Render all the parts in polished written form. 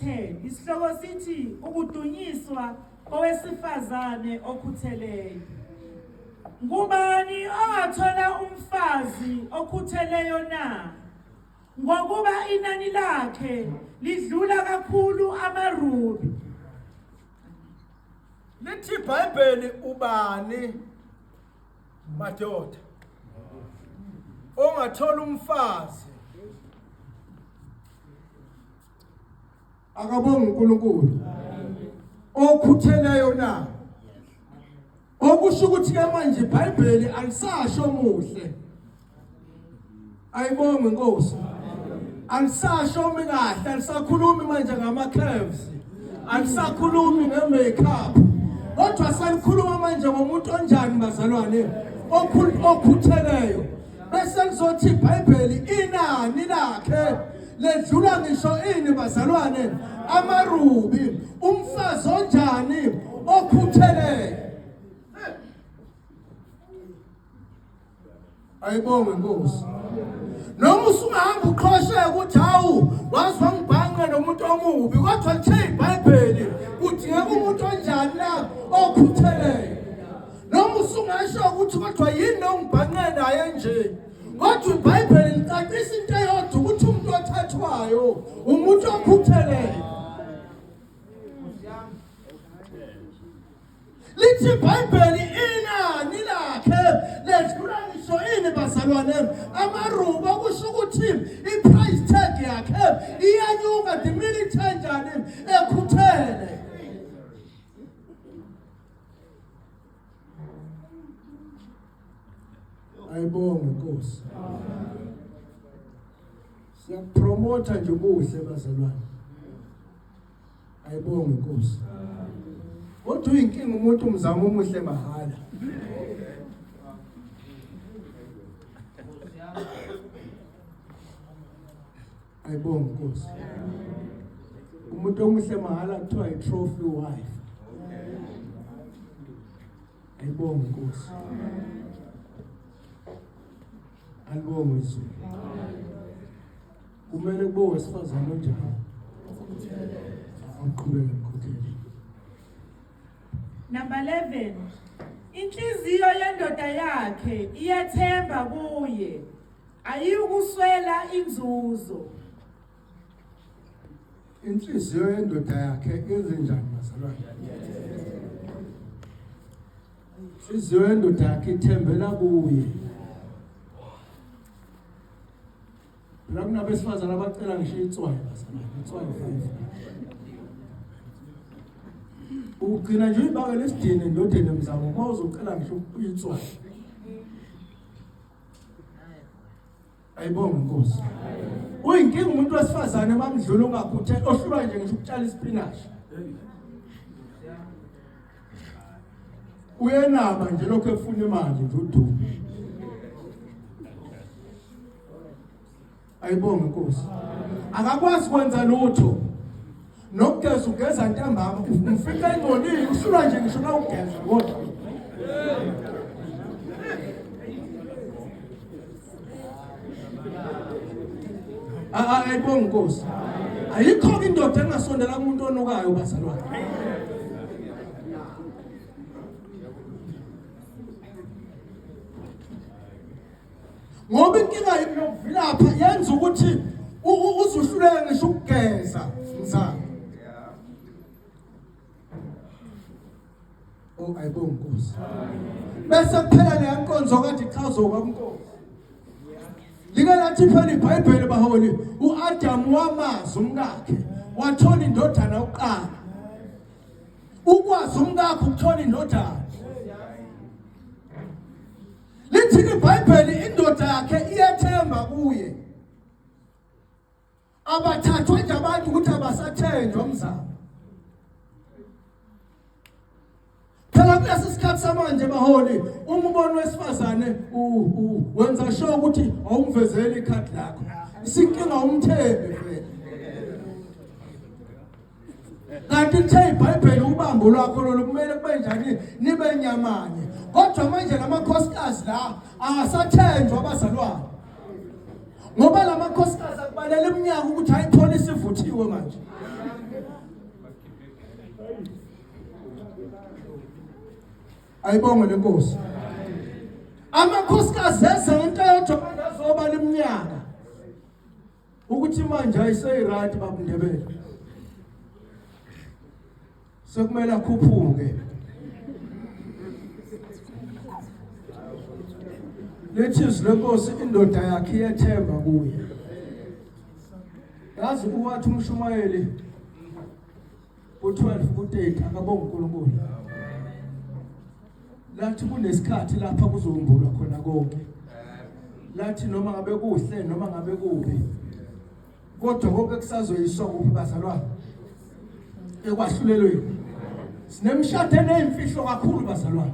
10 isihloko sithi ukudunyiswa owesifazane okhutheleyo. Ngubani ongathola umfazi okhutheleyo na? Ngokuba inani lakhe lidlula kakhulu amarubi. Lithi iBhayibheli ubani madoda ongathola umfazi akabonga uNkulunkulu okhutheleyo na? Okusho ukuthi ke manje iBhayibheli alisasho muhle. Ayibonge Nkosi. Alisasho kahle, alisakhulumi manje ngama curves. Alisakhulumi ngemakeup. Kodwa salikhuluma manje ngomuntu onjani bazalwane okhutheleyo. Bese lizothi iBhayibheli inani lakhe ledlula ngisho ini bazalwane amarubi. Umfazi onjani okhutheleyo. Ayibonge Nkosi. Noma usungahamba uqhoshe ukuthi hawu wazwa ngibhanqa nomuntu omubi, kodwa lithe iBhayibheli kudingeka umuntu onjani la okhutheleyo. Noma usungasho ukuthi kodwa yini ongibhanqe naye nje, kodwa iBhayibheli licacisa into eyodwa ukuthi umuntu othathwayo umuntu okhutheleyo. Lithi iBhayibheli inani lakhe ledlula ngisho ini bazalwane amaruba, kusho ukuthi iprice tag yakhe iyanyuka the minute kanjani ekhuthele. Ayibonge Nkosi. Siyapromota nje ubuhle bazalwane. Ayibonge Nkosi. Kodwa uyinkinga umuntu umzamo omuhle mahala. Ayibonge Nkosi. Umuntu omuhle mahala kuthiwa i-trophy wife. Ayibonge Nkosi. Alibonge Yesu. Kumele kube wesifazane onjani. Uqhubeke ngikhokhele. Number 11. Inhliziyo yendoda yakhe iyathemba kuye, ayukuswela inzuzo. Inhliziyo yendoda yakhe izenjani bazalwane? Inhliziyo yendoda yakhe ithembela kuye. La kunabesifazana abacela ngisho itswayi bazalwane, itswayi 5. Ugcina nje ibaka lesidini endodeni emzamo uma uzocela ngisho itswayi. Ayibonge Nkosi. Uyinkinga umuntu wesifazane bamdlula ongakhuthele ohlulwa nje ngisho ukutshala isipinashi. Uyenaba nje lokho efuna imali nje udumo. Ayibonge Nkosi. Akakwazi kwenza lutho. Nokugeza ugeza ntambama ufika engcolile uhlulwa nje ngisho na ugeza kodwa. Ayibonge Nkosi. Ayikho indoda engasondela kumuntu onukayo bazalwane. Ngoba inkinga yokuvilapha yenza ukuthi uzuhluleke ngisho ukugeza mzamo. Ayibonge Nkosi. Bese kuphela le nkonzo kade ichazwa kwaNkosi. Like lathi phela iBhayibheli baholi uAdam wamazi umkakhe wathola indodana yokuqala. Ukwazi umkakhe ukuthola indodana. Lithi iBhayibheli indoda yakhe iyathemba kuye. Abathathwa nje abantu ukuthi abasathenjwa umzamo. Phela kulesi sikhathi samanje baholi uma ubona wesifazane wenza sure ukuthi awumvezeli ikhadi lakho. Isinkinga umthembi phela. Kanti lithe iBhayibheli ubambo lwakho lolu kumele kube njani nibe nyamanye. Kodwa manje lamakhosikazi la awasathenjwa abazalwane. Ngoba lamakhosikazi akubalela iminyaka ukuthi ayithola isivuthiwe manje. ayibonge lenkosi amakhosikazi eze into yoJohn azoba leminyaka ukuthi manje ayiseyiright babundebele sekumele akhuphuke lethi lenkosi indoda yakhe iyethemba kuye yazi uwathi umshumayeli ku12 ku8 akabonga uNkulunkulu lathi kunesikhathi lapha kuzombulwa khona konke lathi noma ngabe kuhle noma ngabe kubi kodwa konke kusazoyiswa kuphi bazalwane ekwahlulelweni sinemshado eneyimfihlo kakhulu bazalwane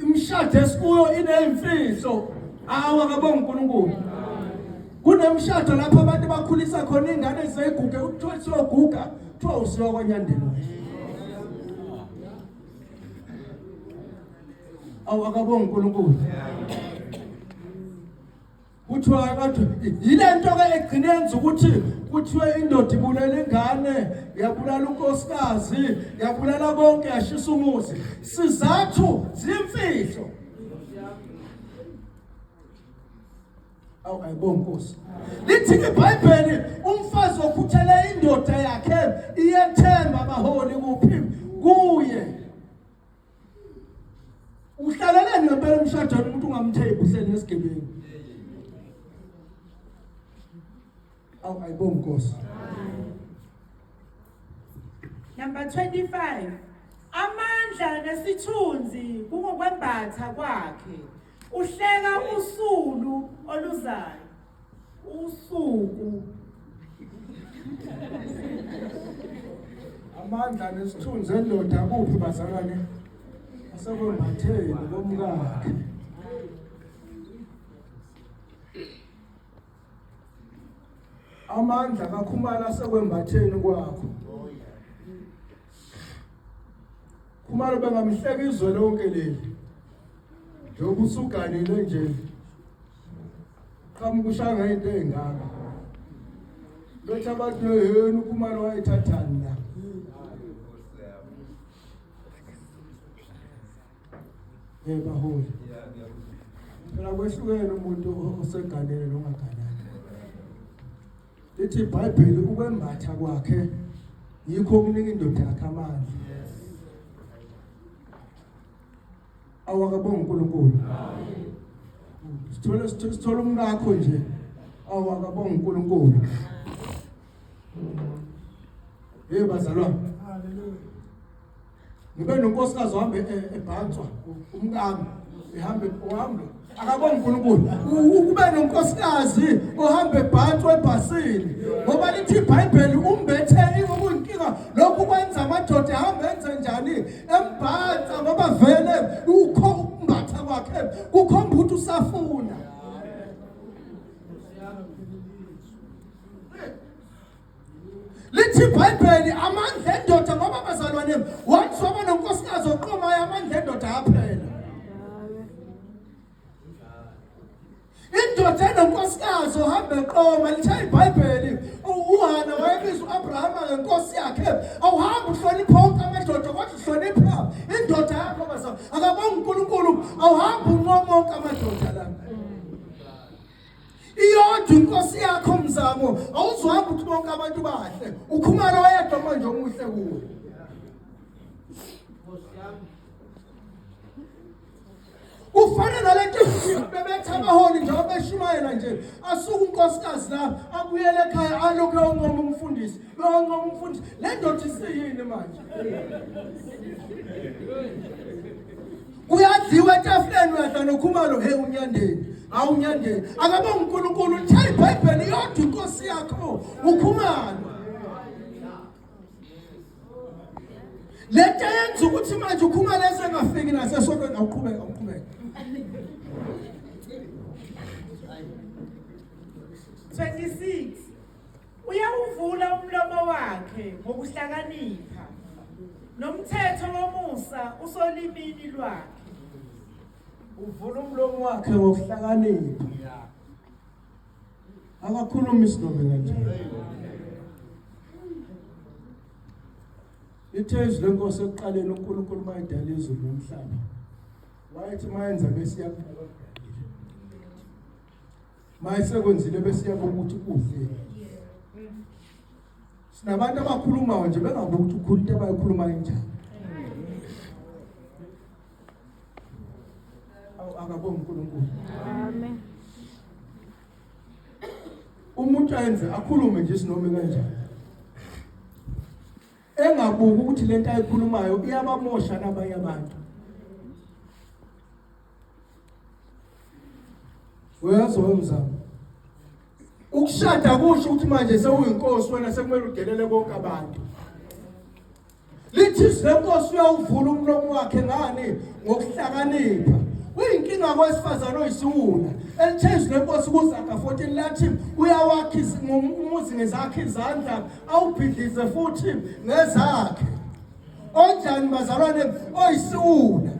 imshado esikuyo ineyimfihlo akabonga uNkulunkulu kunemshado lapha abantu bakhulisa khona ingane ezayiguge ukuthiwa siyoguga kuthiwa usiwa kwaNyandeni akabonga uNkulunkulu kuthiwa abantu yilento ke egcine yenza ukuthi kuthiwe indoda ibulela ingane yabulala unkosikazi yabulala konke yashisa umuzi sizathu zimfihlo ayibonga Nkosi lithi iBhayibheli umfazi okhuthele indoda yakhe iyethemba abaholi kuphi kuye uhlaleleni ngempela umshado umuntu ungamthebi uhleli nesigebengu ayibonga Nkosi Number 25 amandla nesithunzi kungokwembatha kwakhe uhleka usulu oluzayo usuku amandla nesithunzi endoda kuphi bazalwane asekwembatheni komkakhe amandla kakhumala asekwembatheni kwakho Khumalo bengamhleka izwe lonke leli njengoba usuganile nje qhamuka ushanga into engaka bethu abantu yena uKhumalo wayithathani la baholi phela kwehlukene umuntu oseganele longaganani lithi iBhayibheli ukwembatha kwakhe yikho okunika indoda yakhe amandla awakabonga uNkulunkulu sithola umngakho nje awakabonga uNkulunkulu bazalwane ngibe nonkosikazi ohambe eBhantswa umkami ehambe uhambe akabonga uNkulunkulu ukube nonkosikazi ohambe eBhantswa ebhasini ngoba lithi iBhayibheli umbethe ingokuyinkinga lokhu kwenza amadoda ahambe enze njani eMbhantswa ngoba vele ukho umbatha kwakhe kukhomba ukuthi usafuna lithi iBhayibheli amandla endoda ngoba bazalwane wathi waba nonkosikazi oqomayo amandla endoda aphela indoda enonkosikazi ohamba eqoma lithi iBhayibheli uHana wayebizwa uAbraham ngenkosi yakhe awuhambi uhlonipha wonke amadoda kodwa uhlonipha indoda yakho bazalwane akabonga uNkulunkulu awuhambi unqoma wonke amadoda la iyodwa inkosi yakho mzamo awuzohamba ukuthi bonke abantu bahle uKhumalo wayedwa manje omuhle kuwe ufana nalento bebetha abaholi nje beshumayela nje asuka unkosikazi la abuyele ekhaya alokho yonqoma umfundisi yonqoma umfundisi le ndoda isiyini manje uyadliwa etafuleni uyadla noKhumalo uNyandeni awuNyandeni akabonga uNkulunkulu lithi iBhayibheli yodwa inkosi yakho uKhumalo lento yenza ukuthi manje uKhumalo esengafiki nasesontweni awuqhubeka 26 uyawuvula umlomo wakhe ngokuhlakanipha nomthetho womusa usolimini lwakhe uvula umlomo wakhe ngokuhlakanipha akakhuluma isinombe kanjani lithe izwi lenkosi ekuqaleni uNkulunkulu mayidala izulu nomhlaba wayethi mayenza bese yakuphela mayisekwenzile bese yabona ukuthi kuhle. Sinabantu abakhulumayo nje bengabuki ukuthi ukhulu into abayikhuluma kanjani. Akabonga uNkulunkulu. Amen. Umuntu ayenze akhulume nje sinome kanjani. Engabuki ukuthi lento ayikhulumayo iyabamosha nabanye abantu. Uyazwa umzamo. Ukushada kusho ukuthi manje sewuyinkosi wena sekumele udelele bonke abantu. Lithi lenkosi uyawuvula umlomo wakhe ngani ngokuhlakanipha. Uyinkinga kwesifazana oyisiwula. Elithezwe lenkosi kuZaga 14 lathi uyawakha umuzi ngezakhe izandla awubhidize futhi ngezakhe. Onjani bazalwane oyisiwula.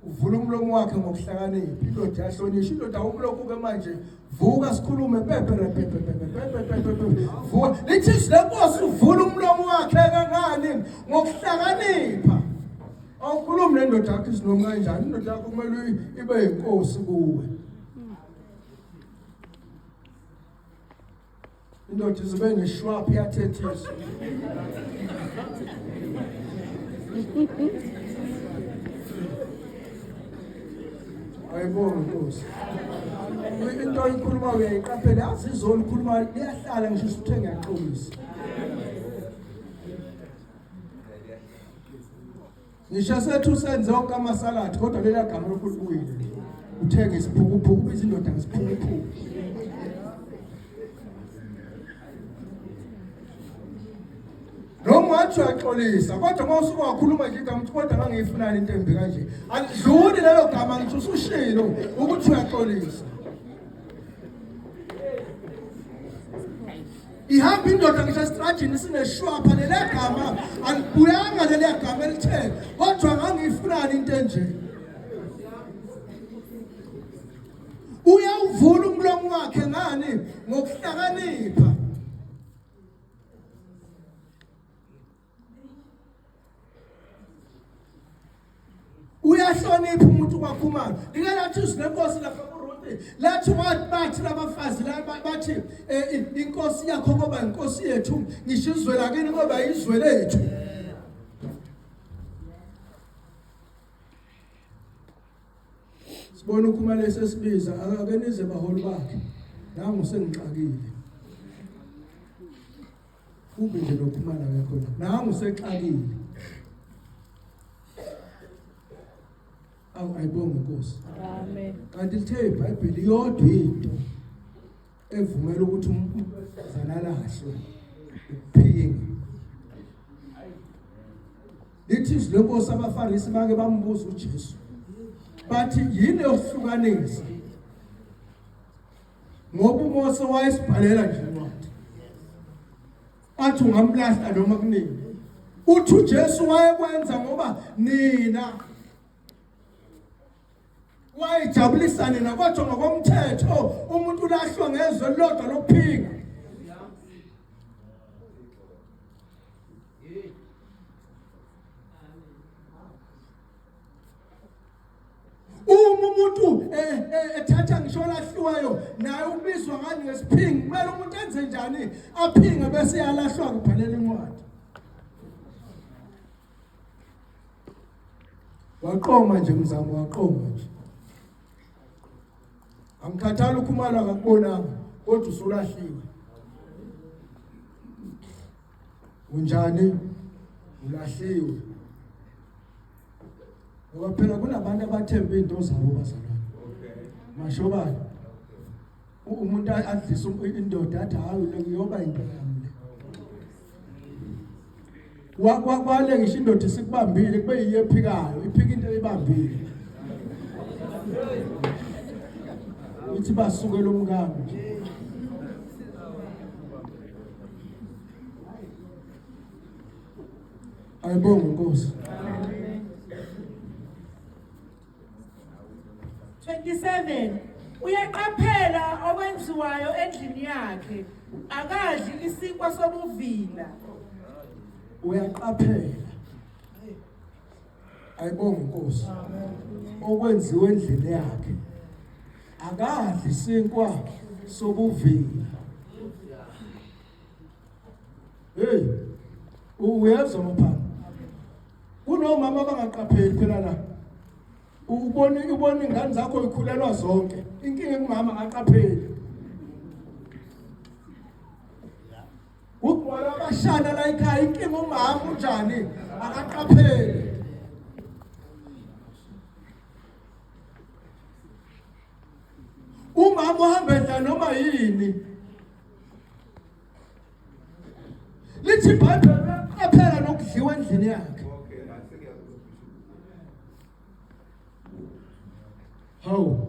Uvula umlomo wakhe ngokuhlakanipha. Indoda yahlonishwa, indoda umlomo ke manje vuka sikhulume pepe. Vuka lithi lenkosi uvula umlomo wakhe kangani ngokuhlakanipha. Awukhulumi nendoda yakhe isinoma kanjani. Indoda yakhe kumele ibe inkosi kuwe. Indoda izobe neshwaphi yathethisa. Ayibonga Nkosi. Into oyikhuluma uyayiqaphela azizona ukhuluma liyahlala ngisho usithe ngiyaxolisa. Ngisho sethu senze onke amasaladi kodwa lela gama lokuhlukile. Uthenge isiphukuphuku biza indoda ngesiphukuphuku. Noma wathi uyaxolisa kodwa mawusuka wakhuluma nje igama kodwa ngangiyifunani into embi kanje. Alidluli lelo gama ngisho usushilo ukuthi uyaxolisa. Ihamba indoda ngisho estrajini sineshwapha lele gama alibuyanga lele gama elithe kodwa ngangiyifunani into enje. Uyawuvula umlomo wakhe ngani ngokuhlakanipha. Uyahlonipha umuntu kwakhumana. Ngelathi usilenkosi lapha kuRuthi. Lathi bathi labafazi bathi inkosi yakho ngoba inkosi yethu ngisho izwe lakini ngoba izwe lethu. Sibona ukhumalo lesesibiza akenize baholi bakhe. Nangu sengixakile. Ube nje lokhumala ngakho. Nangu sexakile. Ayibonga Nkosi. Amen. Kanti lithe iBhayibheli yodwa into evumela ukuthi umfazana alahlwe ukuphinga. Lithi izwi lenkosi abaFarisi bake bambuza uJesu. Bathi yini yokuhlukanisa? Ngoba uMose wayesibhalela nje incwadi. Athi ungamlahla noma kunini. Uthi uJesu wayekwenza ngoba nina wayijabulisane nakwatho ngokomthetho umuntu ulahlwa ngezwe lodwa lokuphinga. Umuntu ethatha ngisho lahlwayo naye ubizwa ngani ngesiphingi. Kumele umuntu enze njani aphinge bese yalahlwa kubhalela incwadi. Waqoma nje mzamo waqoma nje. Angikhathali ukhumalo akakubonanga kodwa usulahliwe. Unjani? Ulahliwe. Ngoba phela kunabantu abathemba izinto zabo bazalwane. Masho bani? Umuntu adlisa indoda athi hayi lokuyoba into yami le. Kwale ngisho indoda isikubambile kube yiyephikayo, iphika into eyibambile. Uthi basuke lo mkami nje. Ayibonga Nkosi. 27 uyaqaphela okwenziwa akudliwayo endlini yakhe akadli isinkwa sobuvila. Uyaqaphela. Ayibonge Nkosi. Okwenziwe endlini yakhe. Akadli isinkwa sobuvila. Hey, uyezwa mapha. Kunomama abangaqapheli phela la. Ubone ingane zakho ikhulelwa zonke. Inkinga engumama akaqapheli. Ukubona abashana la ekhaya inkinga umama unjani akaqapheli. Umama uhamba noma yini. Lithi iBhayibheli uyaphela nokudliwa endlini yakhe. Hawu.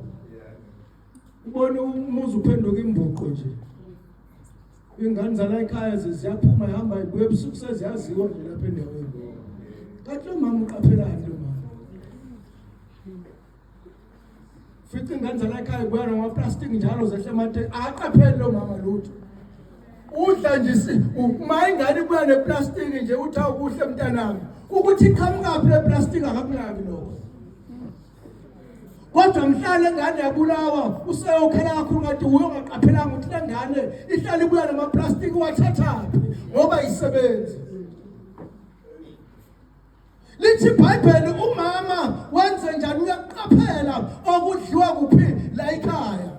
Ubone umuzi uphenduka imbuqo nje. Ingane zala ekhaya ziyaphuma ihamba ibuye ebusuku seziyaziwa nje lapha endaweni. Kanti lo mama uqaphelani lo mama? Fithi ingane zala ekhaya ibuya namaplastic njalo zehle emathe aqapheli lo mama lutho. Udla nje uma ingane ibuya neplastic nje uthi awukuhle mntanami. Ukuthi iqhamuka phi leplastic akakunabi lokho. Kodwa mhlale ngane yabulawa useyokhala kakhulu ngathi uyongaqaphelanga ukuthi le ngane ihlala ibuya namaplastic wathathaphi ngoba isebenzi. Lithi iBhayibheli umama wenze njani uyaqaphela okudliwa kuphi la ekhaya.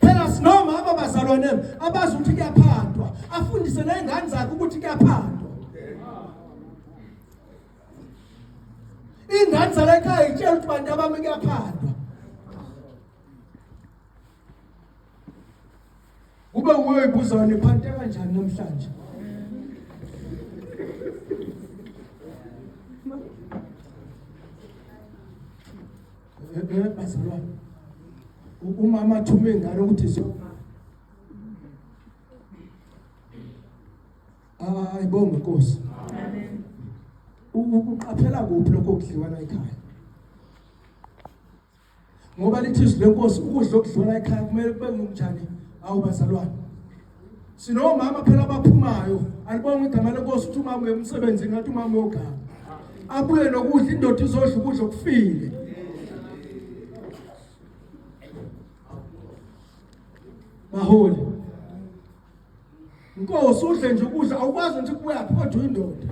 Phela sinoma abazalwane abazi ukuthi kuyaphandwa afundise nezingane zakhe ukuthi kuyaphandwa. Ingane zala ekhaya itshela ukuthi bantu abami kuyaphandwa. Ube uyibuza nephante kanjani namhlanje? Bazalwane. Umama athume ingane ukuthi zo. Ayibonge Nkosi. Amen. Uqaphela kuphi lokho kudliwa la ekhaya? Ngoba lithi izwi lenkosi ukudla okudliwa la ekhaya kumele kube ngumjani awubazalwane. Sinomama phela abaphumayo alibonga igama lenkosi ukuthi umama uyemsebenzi ngathi umama uyogama. Abuye nokudla indoda izodla ukudla okufile. Baholi. Nkosi udle nje ukudla awukwazi ukuthi kubuya kodwa indoda.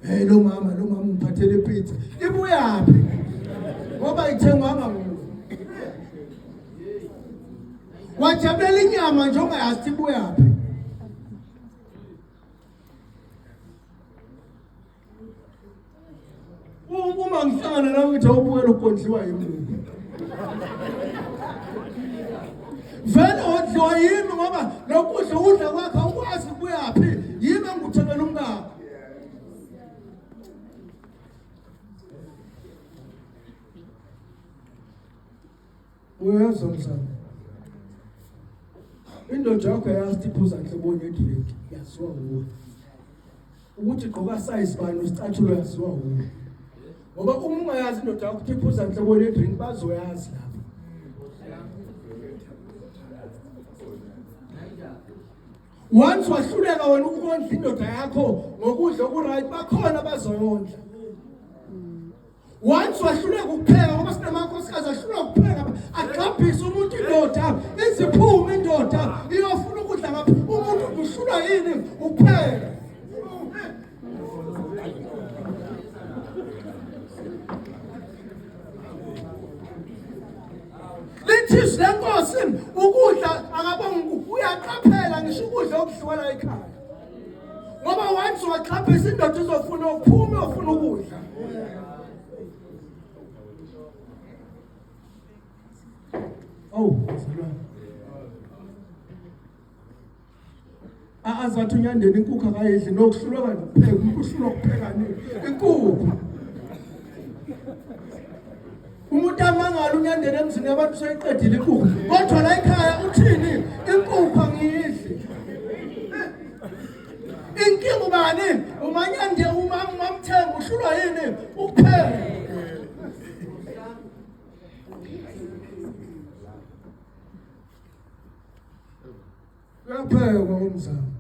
Hey lo mama ungiphathele pizza. Ibuyapi? Ngoba ithengwanga nguwe. Wajabulela inyama nje ongayazi ibuyapi. Uma ngihlangana nawe ngithi awubukela ukondliwa yimi. Vele odliwa yimi ngoba lokudla udla kwakhe awukwazi kubuyapi. Yimi engikuthekela umngaka. Uyezwa mzana. Indoda yakho yazi iphuza nhloboni yedrink yaziwa wuwe. Ukuthi gqoka size bani usicathulo yaziwa wuwe. Ngoba uma ungayazi indoda yakho ukuthi iphuza nhloboni yedrink bazoyazi lapho. Once wahluleka wena ukondla indoda yakho ngokudla okuright bakhona bazoyondla. Once wahluleka ukupheka ngoba sinamakhosikazi ahluleka ukupheka agqabhise umuntu indoda iziphume indoda iyofuna ukudla ngapha umuntu uhlula yini ukupheka. Lithi lenkosi ukudla akabonga uyaqaphela ngisho ukudla okudliwa la ekhaya. Ngoba once waqabhisa indoda izofuna ukuphuma ufuna ukudla. Oh, azathi unyandeni inkukhu akayidli nokuhlulwa ukupheka ukuhlulwa ukupheka nini inkukhu. Umuntu amangala unyandeni emzini abantu seyiqedile inkukhu kodwa la ekhaya uthini inkukhu angiyidli. Inkinga ubani umanyande umamthenga uhlulwa yini ukuphela uyaphekwa umzamo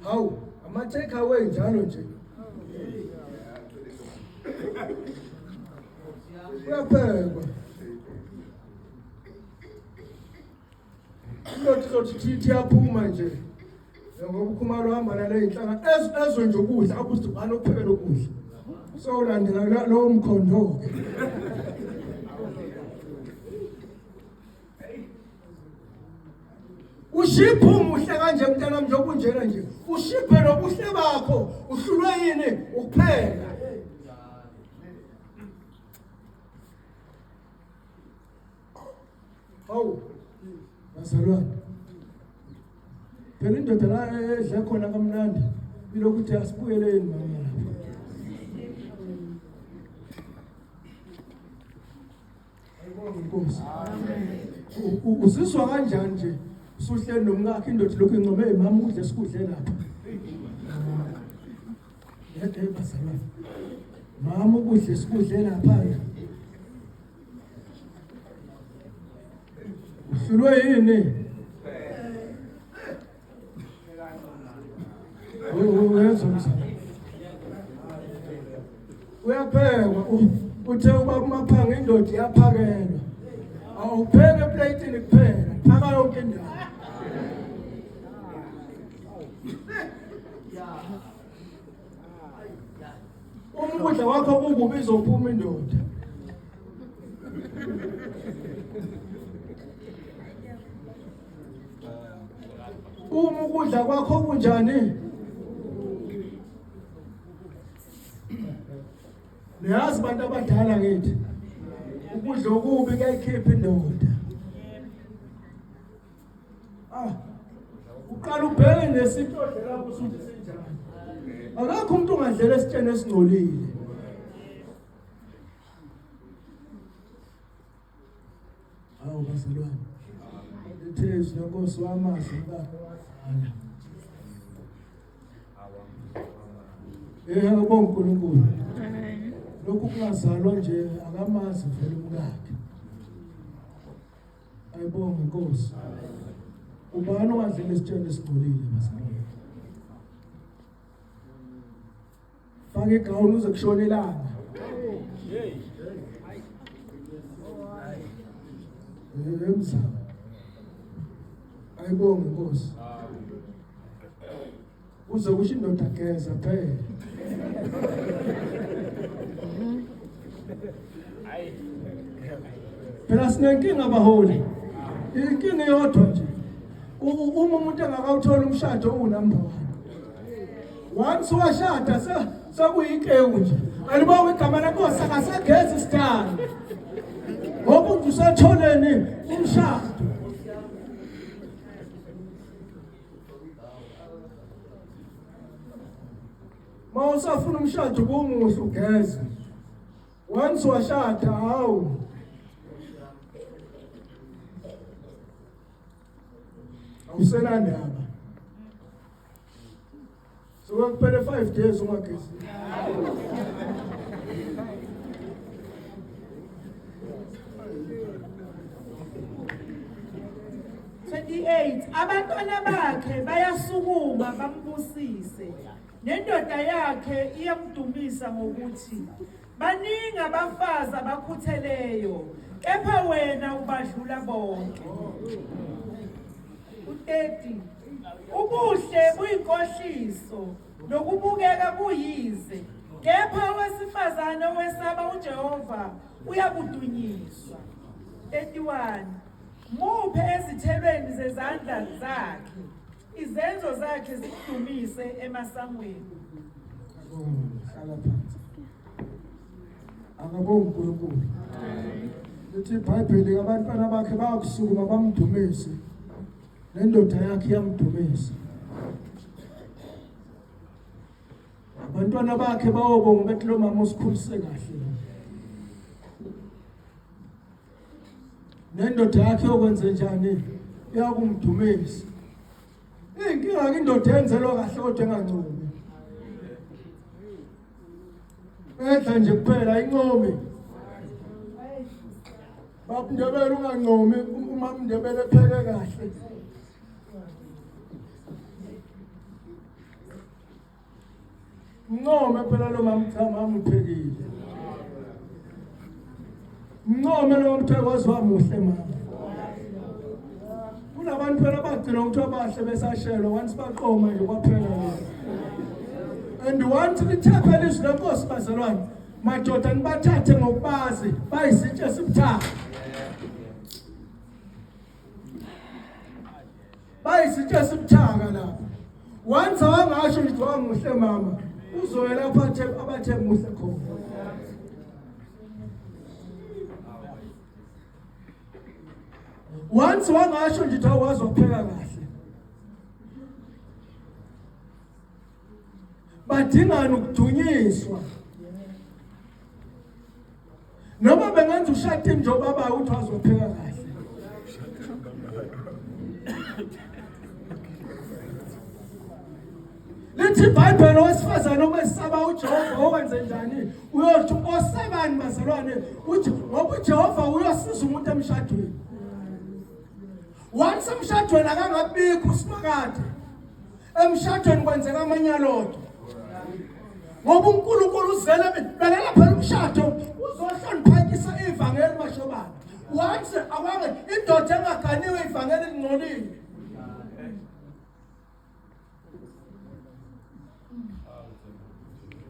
hawu ama-take away njalo nje uyaphekwa Lothi thiyaphuma nje ngoba ukhumalo uhamba nale iy'nhlanga ezwe nje ukudla akuthi ubani okuphekela ukudla so ulandela lowo mkhondo-ke ushiphe umuhle kanje mntana nje okunjena nje ushiphe nobuhle bakho uhlulwe yini ukupheka hawu bazalwane phela indoda la edle khona kamnandi ilokuthi asibuyeleni mama ayibonge inkosi uzizwa kanjani nje usuhleli nomkakhe indoda lokhu income mama ukudla esikudle lapha bazalwane mama ukudla esikudle lapha uhlulwe yini uyenza umzali uyaphekwa uthe ubaba uMaphanga indoda iyaphakelwa awupheke eplatini kuphela phaka yonke indawo ukudla kwakho kukubi izophuma indoda ukudla kwakho kunjani niyazi abantu abadala ngithi ukudla okubi kuyayikhipha indoda uqala ubheke nesito lapho usuthi senjani akakho umuntu ongadlela esitsheni esingcolile hawu bazalwane lethezwi lenkosi wamazi ngakho wazala akubonga uNkulunkulu lokhu kungazalwa nje akamazi vele umkakhe ayibonga inkosi ubani ongadlela esitsheni esingcolile bazalwane fake igawuni uze kushona ilanga emzamo ayibonge inkosi uze kusho indoda geza phela phela sinenkinga baholi inkinga yodwa nje uma umuntu engakawuthola umshado unumber 1 once washada sekuyikewu nje alibonge igama lenkosi akasagezi isitani ngoba umuntu usetholeni umshado mawusafuna umshado kumuhle ugeze once washada hawu awusenandaba so kuphele 5 days ungagezi 28 abantwana bakhe bayasukuma bambusise nendoda yakhe iyamdumisa ngokuthi baningi abafazi abakhutheleyo kepha wena ubadlula bonke. U30 ubuhle buyinkohliso nokubukeka kuyize kepha owesifazane owesaba uJehova uyakudunyiswa. 31 muphe ezithelweni zezandla zakhe izenzo zakhe zikudumise emasangweni. Hlala phansi. Akabonga uNkulunkulu. Lithi iBhayibheli abantwana bakhe bayakusukuma bamdumise. Nendoda yakhe iyamdumisa. Abantwana bakhe bayobonga bethi lo mama usikhulise kahle. Nendoda yakhe yokwenze njani? Iyakumdumisa. inkinga ke indoda yenzelwa kahle kodwa engancomi. Edla nje kuphela incomi. Babundebele ungancomi uma umndebele epheke kahle. Mncome phela lo mama uphekile. Mncome lo mtheko wazwa muhle mama. Kunabantu phela bagcina ukuthi abahle besashelwa once baqoma nje kwaphela. And once lithapha lizwi lenkosi bazalwane madoda nibathathe ngokubazi bayisitshe sibuthaka. Bayisitshe sibuthaka lapha. Once awangasho ngithi wanguhle mama uzoyela lapha abathe muhle khona. Once wangasho ngithi awazi ukupheka kahle. Badingana ukudunyiswa. Noma bengenza ushade njengoba baba uthi wazopheka kahle. Lithi iBhayibheli owesifazane omesaba uJehova owenze njani uyothi osebani bazalwane uthi ngoba uJehova uyosiza umuntu emshadweni. Once emshadweni akangabikho usimakade. Emshadweni kwenzeka amanyalodo. Ngoba uNkulunkulu uzela belela phela umshado uzohloniphakisa ivangeli bashobana. Once awange indoda engaganiwe ivangeli lingcolile.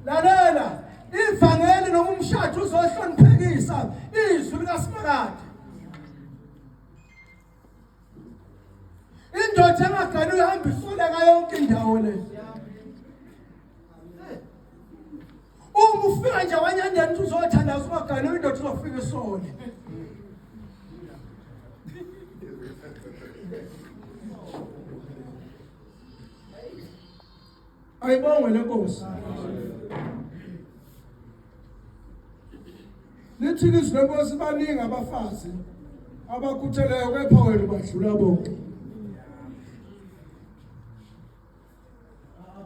Lalela ivangeli noma umshado uzohloniphekisa izwi likaSimakade. Indoda engaganiwe ihamba isoleka yonke indawo le. Uma ufika nje wanyandeni ukuthi uzothandaza ungaganiwe indoda uzofika isole. Ayibonge lenkosi. Lithi izwi lenkosi baningi abafazi abakhutheleyo kepha wena badlula bonke.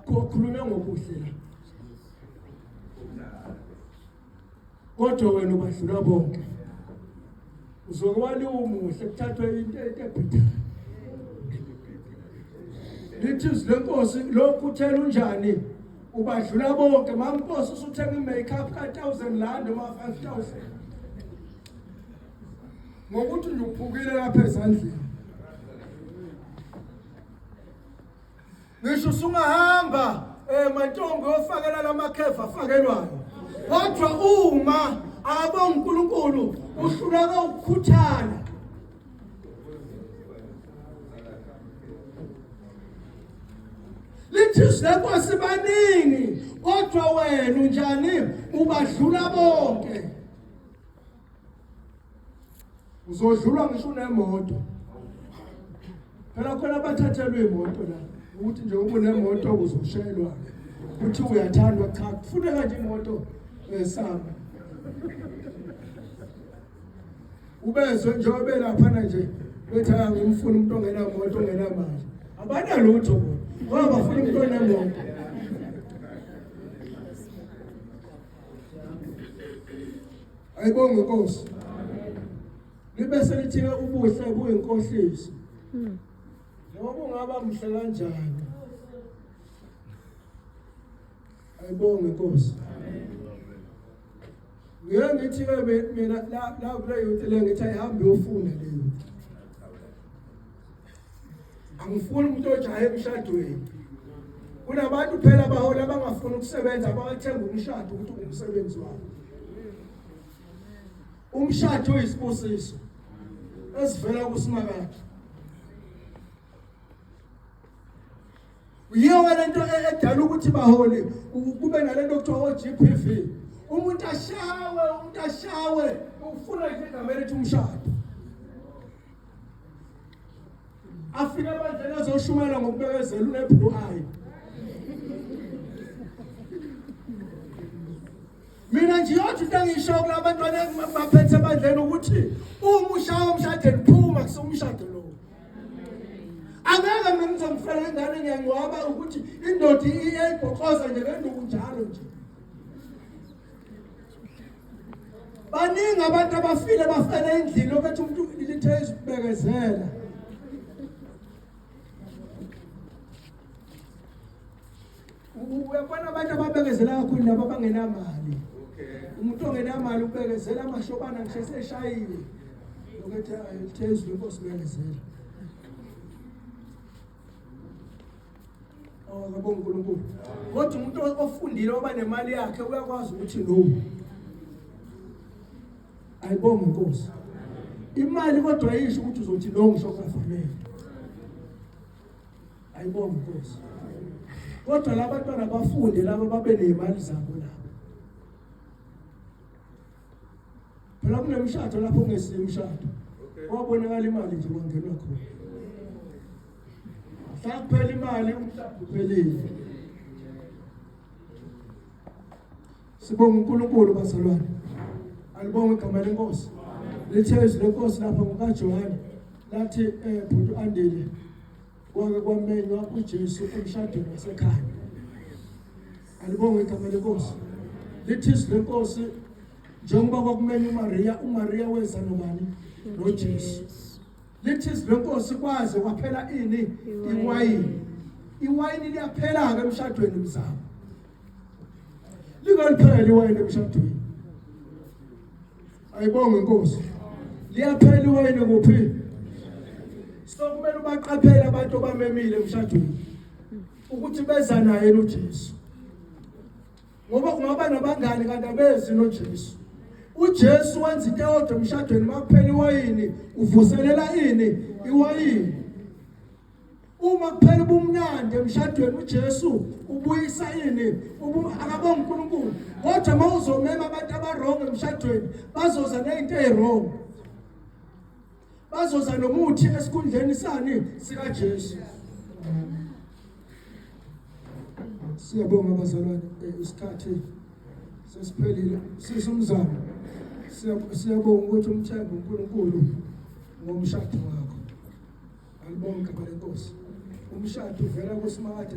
Kokhulunywa ngokuhle la. Kodwa wena ubadlula bonke. Uzokwali umuhle kuthathwe into ebhitha. Lithi izwi lenkosi lokhuthela unjani ubadlula bonke mamposi usuthenga imakeup ka1000 noma 5000. Ngokuthi nje uphukile lapha ezandleni. Ngisho sungahamba mantombi ofakela lamakhefa afakelwayo. Kodwa uma abonga uNkulunkulu uhluleka ukukhuthala. Lithi senkosi baningi kodwa wena unjani ubadlula bonke. Uzodlulwa ngisho nemoto. Phela khona abathathelwe imoto la. Ukuthi nje ube nemoto uzoshelwa. Uthi uyathandwa cha kufuneka nje imoto esamba. Ubezwe njengoba lapha nje bethi ngimfuna umuntu ongena moto ongena mali. Abanalutho bona. Ngoba bafuna umuntu onemoto. Ayibonge Nkosi. Libese lithike ubuhle buyinkohliso. Noma ungaba mhle kanjani. Ayibonge Nkosi. Ngithi ke mina la kule youth le ngithi ayihambe uyofuna le youth. Angifuni umuntu ojahe emshadweni. Kunabantu phela abahola abangafuni ukusebenza abathenga umshado ukuthi umsebenzi wabo. Umshado uyisibusiso esivela kuSimakade. Yiyo lento edala ukuthi bahole kube nalento okuthiwa GPV. Umuntu ashawe ufuna nje igama elithi umshado. Afika abandlela azoshumela ngokubekezela uneblue eye. Mina nje yathi into engisho kulabantwana baphethe abandlela ukuthi uma ushawa umshado liphuma kusumshado lo. angeke mina ngizomfela ingane ngiyangcwaba ukuthi indoda iyayibhokoza nje ngenduku njalo nje. Baningi abantu abafile bafela endlini ukuthi umuntu lithe isibekezela. Uyabona abantu ababekezela kakhulu labo abangenamali. Umuntu ongenamali ubekezela amashobana ngisho seshayile. Ukuthi ayithezwe inkosi bekezela. Ngabonga uNkulunkulu. Kodwa umuntu ofundile oba nemali yakhe uyakwazi ukuthi no. Ayibonga inkosi. Imali kodwa ayisho ukuthi uzothi no ngisho kufanele. Ayibonga inkosi. Kodwa labantwana bafunde laba babe nezimali zabo labo. Phela kunemshado lapho ungesimshado. Wabonakala imali nje kwangenwa khona. Sakuphela imali umshado uphelile. Sibonga uNkulunkulu bazalwane. Alibonga igama lenkosi. Lithezwe lenkosi lapha ngokaJohane lathi bhuti Andile wake kwamenywa uJesu emshadweni wasekhaya. Alibonga igama lenkosi. Lithizwe lenkosi njengoba kwakumenywa uMaria weza nobani noJesu. Lithizwe lenkosi kwaze kwaphela ini iwayini. Iwayini liyaphela ke emshadweni mzamo. Likaliphela iwayini emshadweni. Ayibonga inkosi. Liyaphela iwayini kuphi? Sokumele ubaqaphele abantu abamemile emshadweni ukuthi beza naye noJesu. Ngoba kungaba nabangani kanti abezi noJesu. uJesu wenza into eyodwa emshadweni makuphela iwayini uvuselela ini iwayini. Uma kuphela ubumnandi emshadweni uJesu ubuyisa ini akabonga uNkulunkulu. Kodwa mawuzomema abantu abarong emshadweni bazoza nezinto ezirong. Bazoza nomuthi esikhundleni sani sika Jesu. Siyabonga abazalwane isikhathi sesiphelile sisumzamo. Siyabonga ukuthi umthembe uNkulunkulu ngomshado wakho. Alibonga igama lenkosi. Umshado uvela kuSimakade